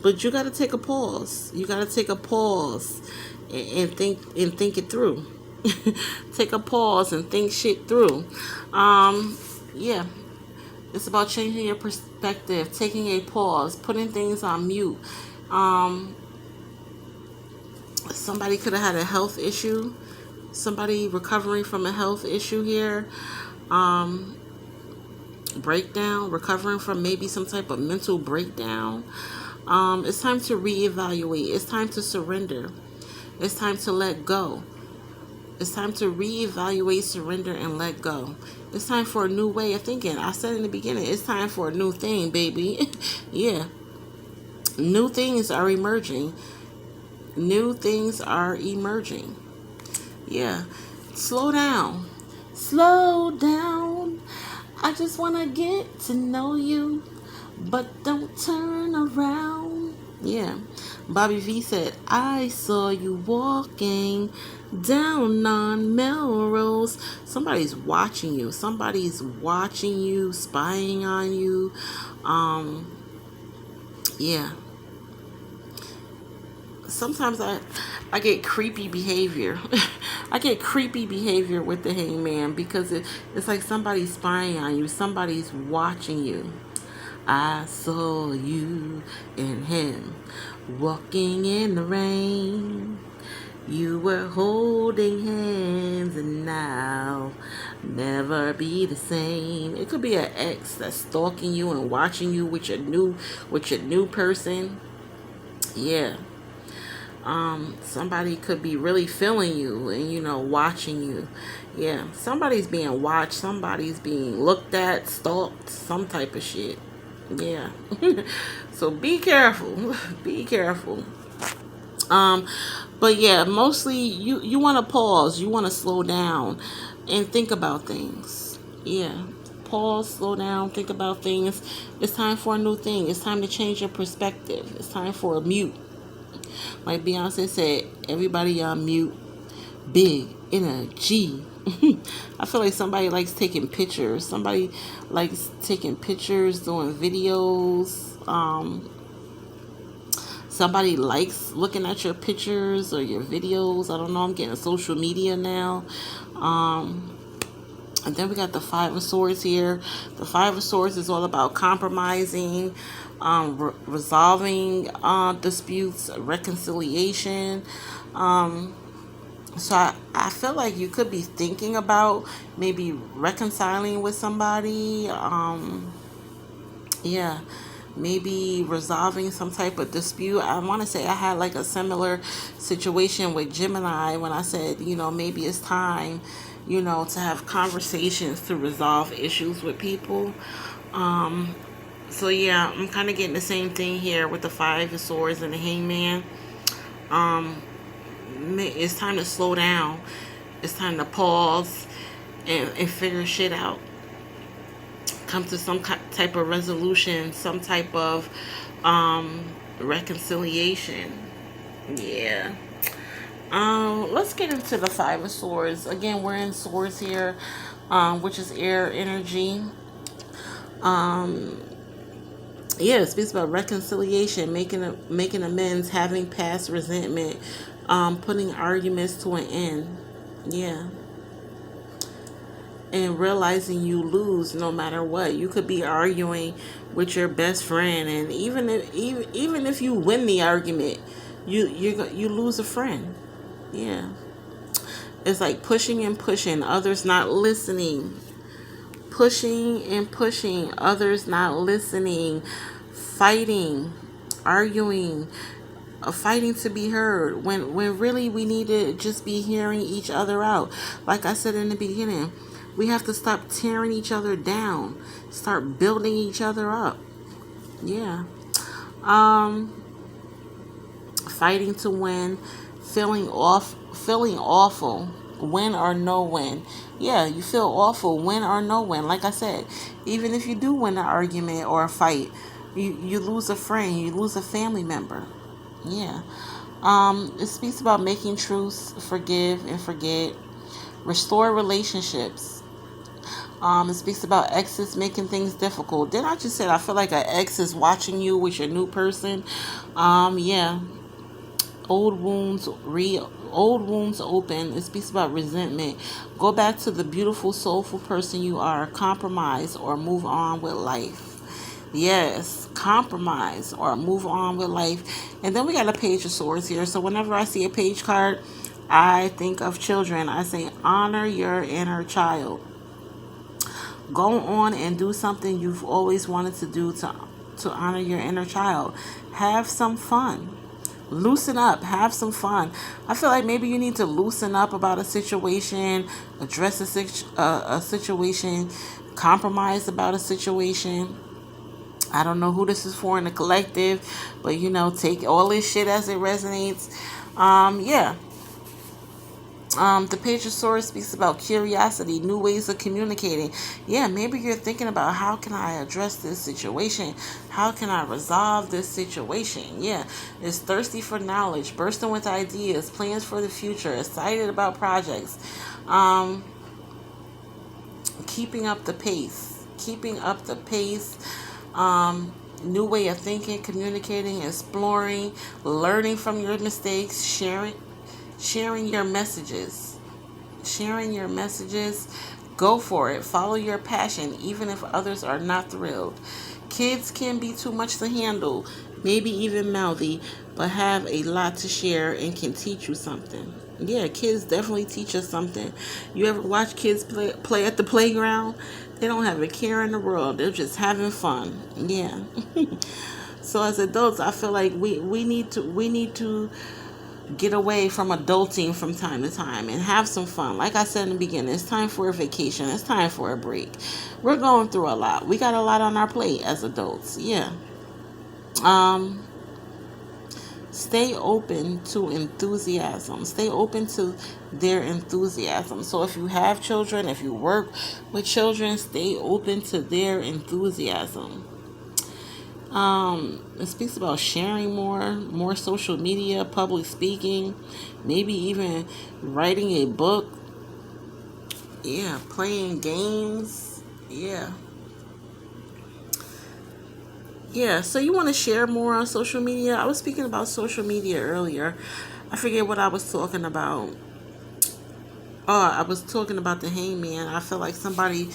But you got to take a pause. You got to take a pause and think it through. Take a pause and think shit through. Yeah. It's about changing your perspective, taking a pause, putting things on mute. Somebody could have had a health issue. Somebody recovering from a health issue here. Breakdown, recovering from maybe some type of mental breakdown. It's time to reevaluate. It's time to surrender. It's time to let go. It's time to reevaluate, surrender, and let go. It's time for a new way of thinking. I said in the beginning, it's time for a new thing, baby. Yeah. New things are emerging. New things are emerging. Yeah. Slow down. Slow down. I just want to get to know you, but don't turn around. Yeah. Bobby V said, I saw you walking down on Melrose. Somebody's watching you. Somebody's watching you, spying on you. Yeah. Sometimes I get creepy behavior. I get creepy behavior with the hangman because it's like somebody's spying on you. Somebody's watching you. I saw you and him walking in the rain. You were holding hands and now never be the same. It could be an ex that's stalking you and watching you with your new person. Yeah. Somebody could be really feeling you and watching you. Yeah. Somebody's being watched, somebody's being looked at, stalked, some type of shit. Yeah. So be careful. Be careful. But yeah, mostly you want to pause, you want to slow down and think about things. Yeah. Pause, slow down, think about things. It's time for a new thing. It's time to change your perspective. It's time for a mute. Like Beyonce said, everybody on mute. Big energy. I feel like somebody likes taking pictures. Somebody likes taking pictures, doing videos. Somebody likes looking at your pictures or your videos. I don't know. I'm getting social media now. And then we got the Five of Swords here. The Five of Swords is all about compromising, resolving disputes, reconciliation. So I feel like you could be thinking about maybe reconciling with somebody. Yeah. Maybe resolving some type of dispute. I want to say I had like a similar situation with Gemini when I said, maybe it's time, to have conversations to resolve issues with people. So yeah, I'm kind of getting the same thing here with the Five of Swords and the Hangman. It's time to slow down. It's time to pause and figure shit out. Come to some type of resolution, some type of reconciliation. Yeah. Let's get into the Five of Swords. Again, we're in Swords here, which is air energy. Yeah, it speaks about reconciliation, making amends, having past resentment, putting arguments to an end. Yeah. And realizing you lose no matter what. You could be arguing with your best friend, and even if you win the argument, you lose a friend. Yeah. It's like pushing and pushing, others not listening. Pushing and pushing, others not listening. Fighting, arguing, fighting to be heard when really we need to just be hearing each other out. Like I said in the beginning, we have to stop tearing each other down. Start building each other up. Yeah. Fighting to win. Feeling awful. Win or no win. Yeah, you feel awful. Win or no win. Like I said, even if you do win an argument or a fight, you lose a friend. You lose a family member. Yeah. It speaks about making truce, forgive and forget. Restore relationships. It speaks about exes making things difficult. Then I just said I feel like an ex is watching you with your new person. Yeah, old wounds old wounds open. It speaks about resentment. Go back to the beautiful, soulful person you are. Compromise or move on with life. Yes, compromise or move on with life. And then we got a page of swords here. So whenever I see a page card, I think of children. I say honor your inner child. Go on and do something you've always wanted to do to honor your inner child. Have some fun. Loosen up, have some fun. I feel like maybe you need to loosen up about a situation, address a situation, compromise about a situation. I don't know who this is for in the collective, but take all this shit as it resonates. Yeah. The Page of Swords speaks about curiosity, new ways of communicating. Yeah, maybe you're thinking about how can I address this situation? How can I resolve this situation? Yeah, it's thirsty for knowledge, bursting with ideas, plans for the future, excited about projects. Keeping up the pace. Keeping up the pace. New way of thinking, communicating, exploring, learning from your mistakes, sharing your messages. Sharing your messages. Go for it. Follow your passion, even if others are not thrilled. Kids can be too much to handle, maybe even mouthy, but have a lot to share and can teach you something. Yeah, kids definitely teach us something. You ever watch kids play at the playground? They don't have a care in the world. They're just having fun. Yeah. So as adults, I feel like we need to get away from adulting from time to time and have some fun. Like I said in the beginning, it's time for a vacation. It's time for a break. We're going through a lot. We got a lot on our plate as adults. Yeah. Stay open to enthusiasm. Stay open to their enthusiasm. So if you have children, if you work with children, stay open to their enthusiasm. It speaks about sharing more social media, public speaking, maybe even writing a book. Yeah, playing games. Yeah. Yeah, so you want to share more on social media? I was speaking about social media earlier. I forget what I was talking about. Oh, I was talking about the hangman. I feel like somebody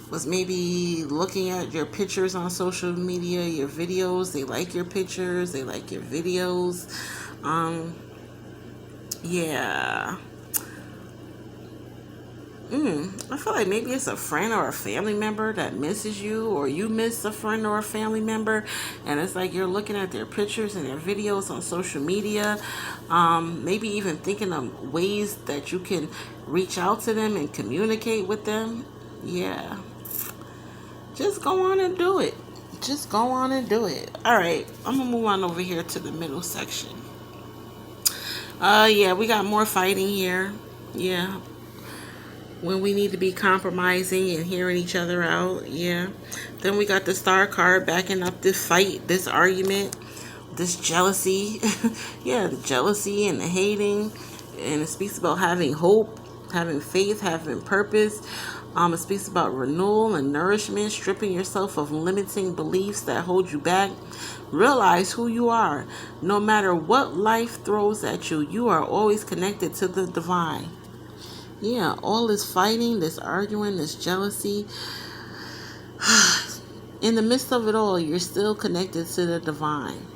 was maybe looking at your pictures on social media, your videos. They like your pictures. They like your videos. Yeah. I feel like maybe it's a friend or a family member that misses you, or you miss a friend or a family member, and it's like you're looking at their pictures and their videos on social media. Maybe even thinking of ways that you can reach out to them and communicate with them. Yeah. Just go on and do it. Just go on and do it. All right, I'm gonna move on over here to the middle section. Yeah, we got more fighting here. Yeah, when we need to be compromising and hearing each other out. Yeah. Then we got the star card backing up this fight, this argument, this jealousy. Yeah, the jealousy and the hating. And it speaks about having hope, having faith, having purpose. It speaks about renewal and nourishment, stripping yourself of limiting beliefs that hold you back. Realize who you are. No matter what life throws at you, you are always connected to the divine. Yeah, all this fighting, this arguing, this jealousy. In the midst of it all, you're still connected to the divine.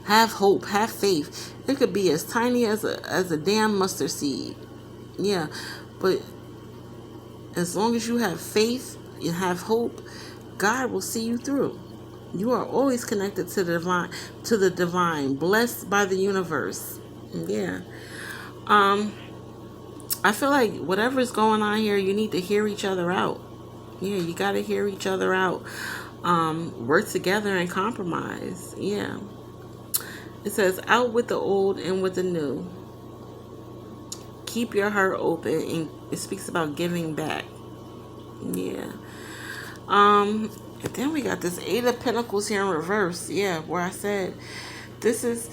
Have hope, have faith. It could be as tiny as a damn mustard seed. Yeah, but as long as you have faith and have hope, God will see you through. You are always connected to the divine, blessed by the universe. Yeah. I feel like whatever's going on here, you need to hear each other out. Yeah, you got to hear each other out. Work together and compromise. Yeah. It says, out with the old and with the new. Keep your heart open, and it speaks about giving back. Yeah. And then we got this Eight of Pentacles here in reverse. Yeah, where I said this is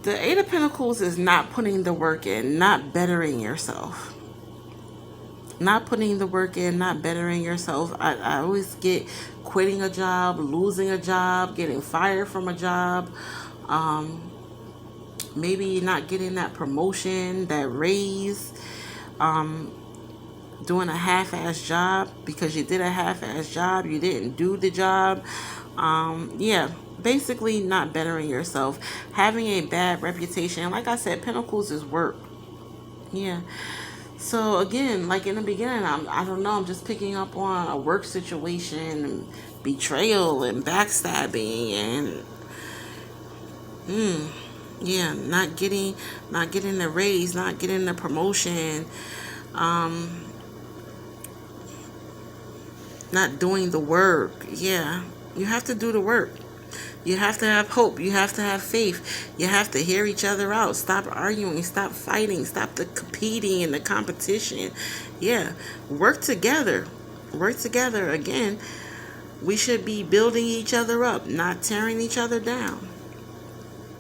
the Eight of Pentacles is not putting the work in, not bettering yourself. not putting the work in, not bettering yourself. I always get quitting a job, losing a job, getting fired from a job, maybe not getting that promotion, that raise, doing a half-ass job because you did a half-ass job, you didn't do the job. Yeah, basically not bettering yourself, having a bad reputation. Like I said, Pentacles is work. Yeah. So again, like in the beginning, I don't know, I'm just picking up on a work situation, and betrayal and backstabbing, and yeah, not getting the raise, not getting the promotion, not doing the work. Yeah, you have to do the work. You have to have hope. You have to have faith. You have to hear each other out. Stop arguing. Stop fighting. Stop the competing and the competition. Yeah, work together. Work together. Again, we should be building each other up, not tearing each other down.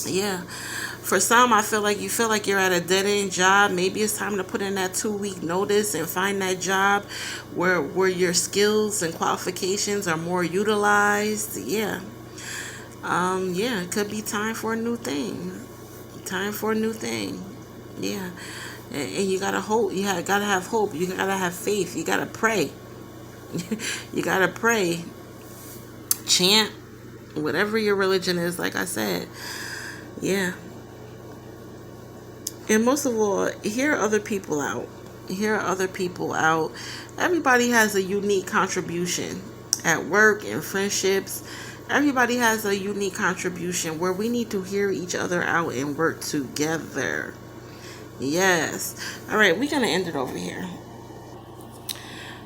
Yeah. For some, I feel like you feel like you're at a dead end job. Maybe it's time to put in that 2 week notice and find that job where your skills and qualifications are more utilized. Yeah. Yeah, it could be time for a new thing. Time for a new thing. Yeah. And you gotta hope. Gotta have hope. You gotta have faith. You gotta pray. You gotta pray. Chant. Whatever your religion is, like I said. Yeah. And most of all, hear other people out. Hear other people out. Everybody has a unique contribution at work and friendships. Everybody has a unique contribution where we need to hear each other out and work together. Yes. All right, we're going to end it over here.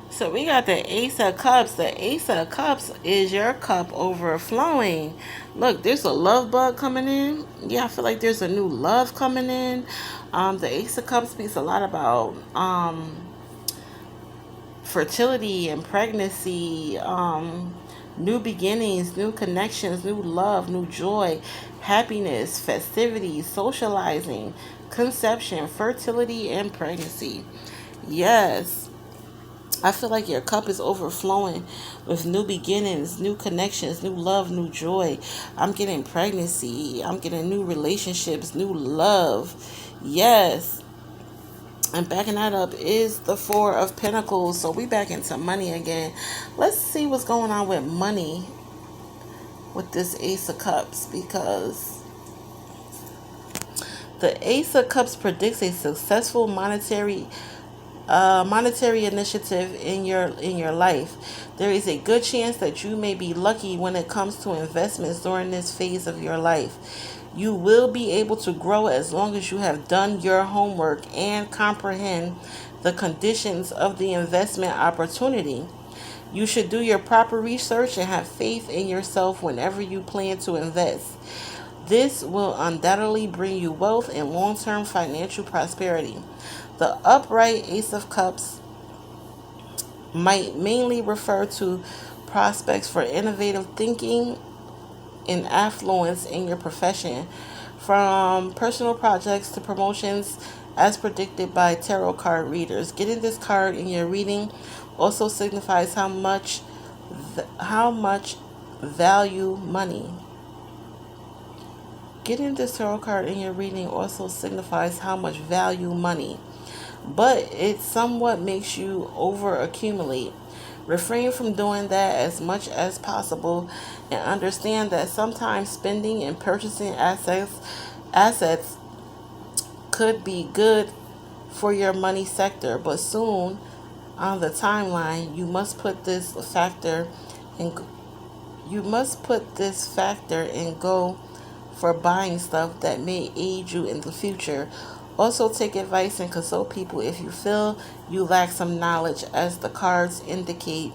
So we got the Ace of Cups. The Ace of Cups is your cup overflowing. Look, there's a love bug coming in. Yeah, I feel like there's a new love coming in. The Ace of Cups speaks a lot about fertility and pregnancy, new beginnings, new connections, new love, new joy, happiness, festivities, socializing, conception, fertility, and pregnancy. Yes. I feel like your cup is overflowing with new beginnings, new connections, new love, new joy. I'm getting pregnancy. I'm getting new relationships, new love. Yes. And backing that up is the Four of Pentacles. So we back into money again. Let's see what's going on with money with this Ace of Cups, because the Ace of Cups predicts a successful monetary initiative in your life. There is a good chance that you may be lucky when it comes to investments during this phase of your life. You will be able to grow as long as you have done your homework and comprehend the conditions of the investment opportunity. You should do your proper research and have faith in yourself whenever you plan to invest. This will undoubtedly bring you wealth and long-term financial prosperity. The upright Ace of Cups might mainly refer to prospects for innovative thinking and affluence in your profession, from personal projects to promotions as predicted by tarot card readers. Getting this card in your reading also signifies how much value money. Getting this tarot card in your reading also signifies how much value money, but it somewhat makes you over accumulate. Refrain from doing that as much as possible, and understand that sometimes spending and purchasing assets could be good for your money sector, but soon on the timeline you must put this factor in go for buying stuff that may aid you in the future. Also, take advice and consult people if you feel you lack some knowledge, as the cards indicate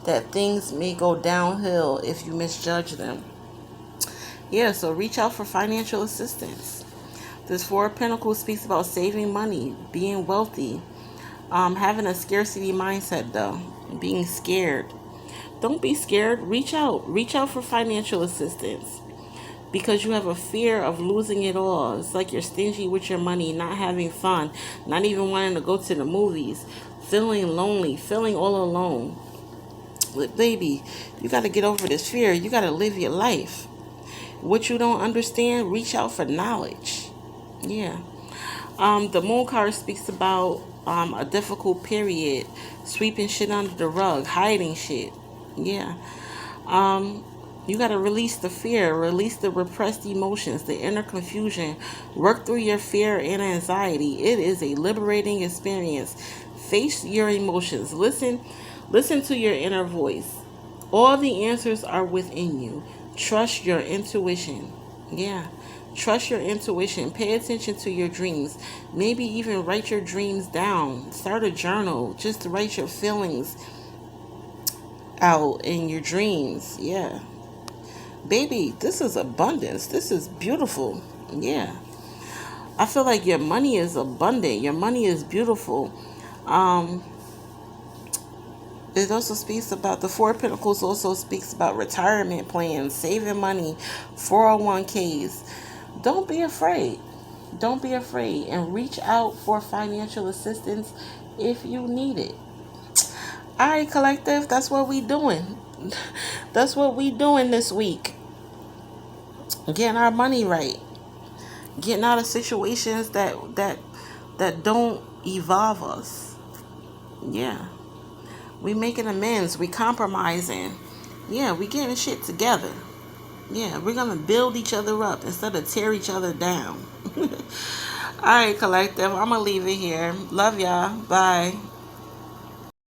that things may go downhill if you misjudge them. Yeah, so reach out for financial assistance. This Four of Pentacles speaks about saving money, being wealthy, having a scarcity mindset though, being scared. Don't be scared. Reach out. Reach out for financial assistance, because you have a fear of losing it all. It's like you're stingy with your money, not having fun, not even wanting to go to the movies. feeling lonely, feeling all alone. But baby, you got to get over this fear. You got to live your life. What you don't understand, reach out for knowledge. Yeah. The moon card speaks about a difficult period, sweeping shit under the rug, hiding shit. Yeah. You got to release the fear, release the repressed emotions, the inner confusion. Work through your fear and anxiety. It is a liberating experience. Face your emotions. Listen to your inner voice. All the answers are within you. Trust your intuition. Yeah. Trust your intuition. Pay attention to your dreams. Maybe even write your dreams down. Start a journal just to write your feelings out in your dreams. Yeah. Baby, this is abundance. This is beautiful. Yeah. I feel like your money is abundant. Your money is beautiful. Um, it also speaks about the Four of Pentacles, also speaks about retirement plans, saving money, 401ks. Don't be afraid. Don't be afraid and reach out for financial assistance if you need it. All right, collective, that's what we doing. That's what we doing this week. Getting our money right. Getting out of situations that don't evolve us. Yeah. We making amends. We compromising. Yeah, we getting shit together. Yeah, we're gonna build each other up instead of tear each other down. All right, collective. I'm gonna leave it here. Love y'all. Bye.